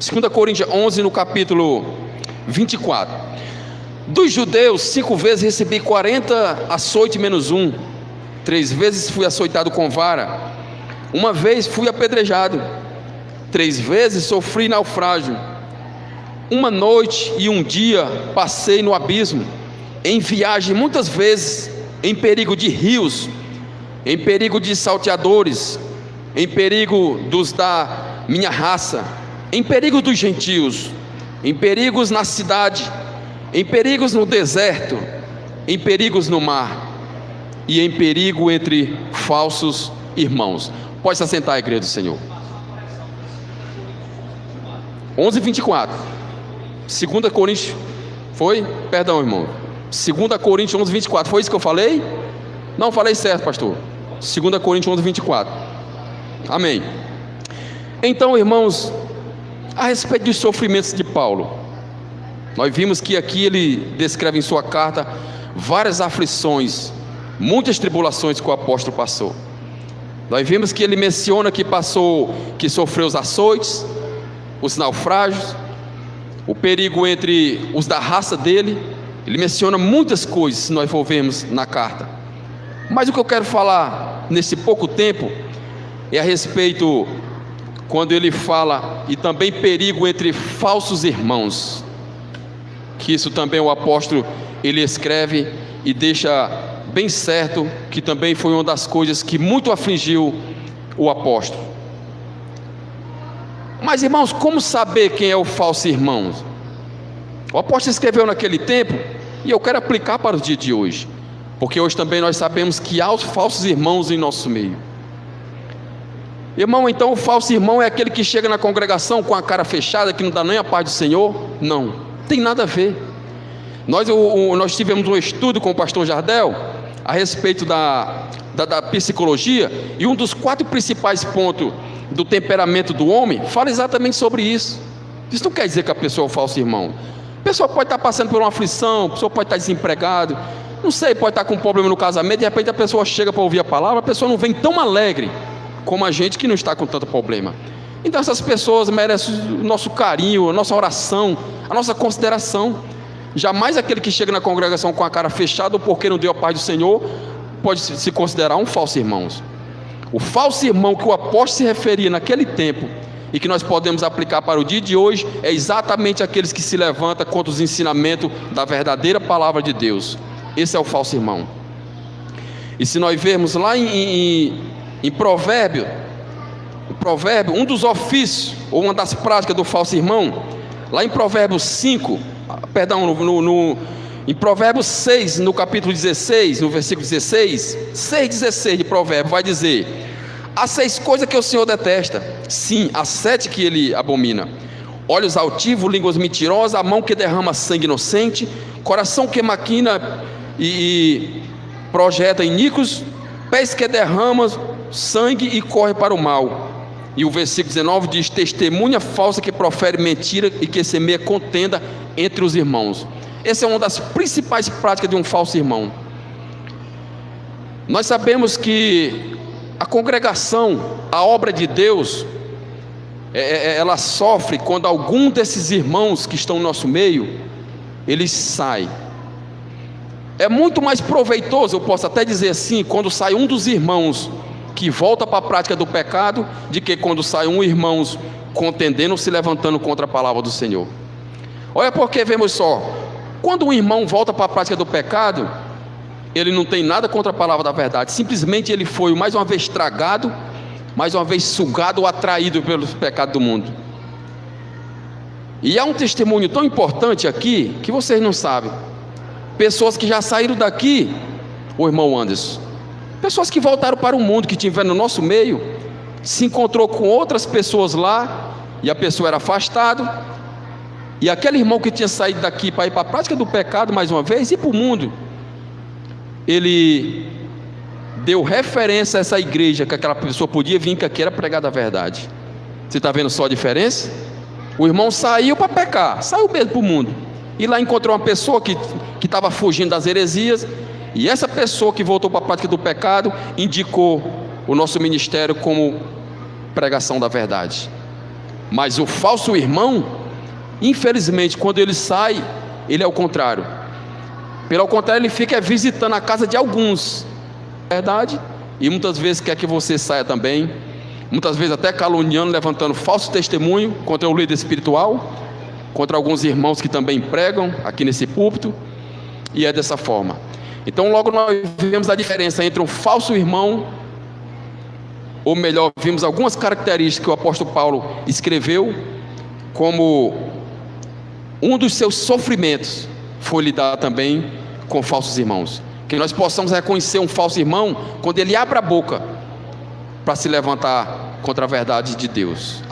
2 Coríntios 11, no capítulo 24. Dos judeus, 5 vezes recebi 40 açoite menos 1. 3 vezes fui açoitado com vara. 1 vez fui apedrejado. 3 vezes sofri naufrágio. 1 noite e 1 dia passei no abismo. Em viagem muitas vezes, em perigo de rios, em perigo de salteadores, em perigo dos da minha raça, em perigo dos gentios, em perigos na cidade, em perigos no deserto, em perigos no mar e em perigo entre falsos irmãos. Pode se assentar, igreja do Senhor. 11:24. 2 Coríntios, foi? Perdão, irmão. 2 Coríntios 11:24, foi isso que eu falei? Não, falei certo, pastor. 2 Coríntios 11:24. Amém. Então, irmãos, a respeito dos sofrimentos de Paulo, nós vimos que aqui ele descreve em sua carta várias aflições, muitas tribulações que o apóstolo passou. Nós vimos que ele menciona que sofreu os açoites, os naufrágios, o perigo entre os da raça dele. Ele menciona muitas coisas, se nós for vermos na carta. Mas o que eu quero falar nesse pouco tempo é a respeito, quando ele fala, e também perigo entre falsos irmãos, que isso também o apóstolo, ele escreve e deixa bem certo, que também foi uma das coisas que muito afligiu o apóstolo. Mas, irmãos, como saber quem é o falso irmão? O apóstolo escreveu naquele tempo, e eu quero aplicar para o dia de hoje, porque hoje também nós sabemos que há os falsos irmãos em nosso meio. Irmão, então o falso irmão é aquele que chega na congregação com a cara fechada, que não dá nem a paz do Senhor? Não, tem nada a ver. Nós tivemos um estudo com o pastor Jardel a respeito da psicologia, e um dos 4 principais pontos do temperamento do homem fala exatamente sobre isso. Isso não quer dizer que a pessoa é o falso irmão. A pessoa pode estar passando por uma aflição, a pessoa pode estar desempregado, não sei, pode estar com um problema no casamento, de repente a pessoa chega para ouvir a palavra, a pessoa não vem tão alegre como a gente que não está com tanto problema. Então essas pessoas merecem o nosso carinho, a nossa oração, a nossa consideração. Jamais aquele que chega na congregação com a cara fechada ou porque não deu a paz do Senhor pode se considerar um falso irmão. O falso irmão que o apóstolo se referia naquele tempo e que nós podemos aplicar para o dia de hoje é exatamente aqueles que se levantam contra os ensinamentos da verdadeira palavra de Deus. Esse é o falso irmão. E se nós vermos lá em Provérbio, um dos ofícios ou uma das práticas do falso irmão, lá em Provérbios 5, em Provérbios 6, no capítulo 16, no versículo 16, 6:16 de Provérbios, vai dizer: há 6 coisas que o Senhor detesta, sim, há 7 que ele abomina: olhos altivos, línguas mentirosas, a mão que derrama sangue inocente, coração que maquina e projeta iníquos, pés que derramam sangue e corre para o mal. E o versículo 19 diz: testemunha falsa que profere mentira e que semeia contenda entre os irmãos. Essa é uma das principais práticas de um falso irmão. Nós sabemos que a congregação, a obra de Deus, ela sofre quando algum desses irmãos que estão no nosso meio, eles saem. É muito mais proveitoso, eu posso até dizer assim, quando sai um dos irmãos que volta para a prática do pecado, de que quando sai um irmão contendendo, se levantando contra a palavra do Senhor. Olha, porque vemos só, quando um irmão volta para a prática do pecado, ele não tem nada contra a palavra da verdade, simplesmente ele foi mais uma vez tragado, mais uma vez sugado ou atraído pelo pecado do mundo. E há um testemunho tão importante aqui, que vocês não sabem. Pessoas que já saíram daqui, o irmão Anderson, pessoas que voltaram para o mundo, que estiveram no nosso meio, se encontrou com outras pessoas lá, e a pessoa era afastada, e aquele irmão que tinha saído daqui para ir para a prática do pecado mais uma vez, ir para o mundo, ele deu referência a essa igreja, que aquela pessoa podia vir, que aqui era pregada a verdade. Você está vendo só a diferença? O irmão saiu para pecar, saiu mesmo para o mundo, e lá encontrou uma pessoa que estava fugindo das heresias, e essa pessoa que voltou para a prática do pecado, indicou o nosso ministério como pregação da verdade. Mas o falso irmão, infelizmente, quando ele sai, ele é o contrário. Pelo contrário, ele fica visitando a casa de alguns, verdade? E muitas vezes quer que você saia também, muitas vezes até caluniando, levantando falso testemunho contra o líder espiritual, contra alguns irmãos que também pregam aqui nesse púlpito, e é dessa forma. Então logo nós vemos a diferença entre um falso irmão, ou melhor, vimos algumas características que o apóstolo Paulo escreveu, como um dos seus sofrimentos foi lidar também com falsos irmãos. Que nós possamos reconhecer um falso irmão quando ele abre a boca para se levantar contra a verdade de Deus.